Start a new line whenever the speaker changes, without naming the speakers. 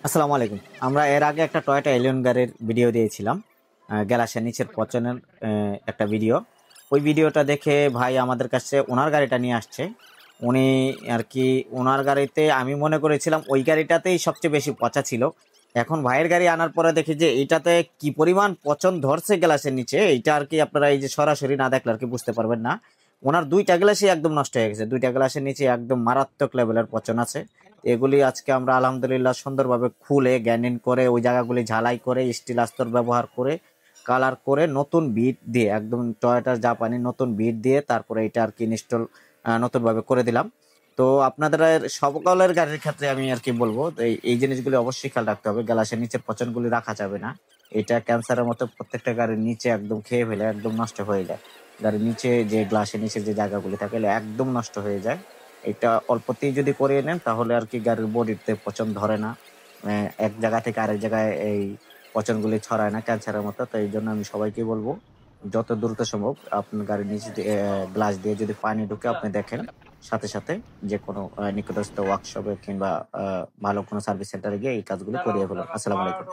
আসসালামু আলাইকুম। আমরা এর আগে একটা টয়োটা এলিয়ন গাড়ির ভিডিও দিয়েছিলাম। গ্যালাসের নিচের পচনের একটা ভিডিও। ওই ভিডিওটা দেখে ভাই আমাদের কাছে ওনার গাড়িটা নিয়ে আসছে। উনি আর কি ওনার গাড়িতে আমি মনে করেছিলাম ওই গাড়িটাতেই সবচেয়ে বেশি পচা ছিল। এখন ভাইয়ের গাড়ি আনার পরে দেখি যে এইটাতে কি পরিমাণ পচন ধরছে গ্যালাসের নিচে, এইটা আর কি আপনারা এই যে সরাসরি না দেখলে আর কি বুঝতে পারবেন না। ওনার দুইটা গ্লাসই একদম নষ্ট হয়ে গেছে, দুইটা গ্লাসের নিচে একদম মারাত্মক লেভেলের পচন আছে। এগুলি আজকে আমরা আলহামদুলিল্লাহ সুন্দরভাবে খুলে গ্যানিন করে ওই জায়গাগুলি ঝালাই করে স্টিল আস্তর ব্যবহার করে কালার করে নতুন বিট দিয়ে একদম টয়োটার জাপানি নতুন বিট দিয়ে তারপরে এটা আর কি ইনস্টল নতুনভাবে করে দিলাম। তো আপনাদের সকলের গাড়ির ক্ষেত্রে আমি আর কি বলবো এই এই জিনিসগুলি অবশ্যই খেয়াল রাখতে হবে, গ্যালাসের নিচের পচনগুলি রাখা যাবে না। এটা ক্যান্সারের মতো প্রত্যেকটা গাড়ির নিচে একদম খেয়ে ফেলে একদম নষ্ট হয়ে যায়। গাড়ির নিচে যে গ্লাসের নিচে যে জায়গাগুলি থাকে এগুলো একদম নষ্ট হয়ে যায়। এটা অল্পতেই যদি করিয়ে নেন তাহলে আর কি গাড়ির বডিতে পচন ধরে না। এক জায়গা থেকে আরেক জায়গায় এই পচনগুলি ছড়ায় না ক্যান্সারের মতো। তো এই জন্য আমি সবাইকে বলবো যত দ্রুত সম্ভব আপনার গাড়ির নিচে গ্লাস দিয়ে যদি পানি ঢুকে আপনি দেখেন সাথে সাথে যে কোনো নিকটস্থ ওয়ার্কশপে কিংবা ভালো কোনো সার্ভিস সেন্টারে গিয়ে এই কাজগুলো করিয়ে ফেলুন। আসসালামু আলাইকুম।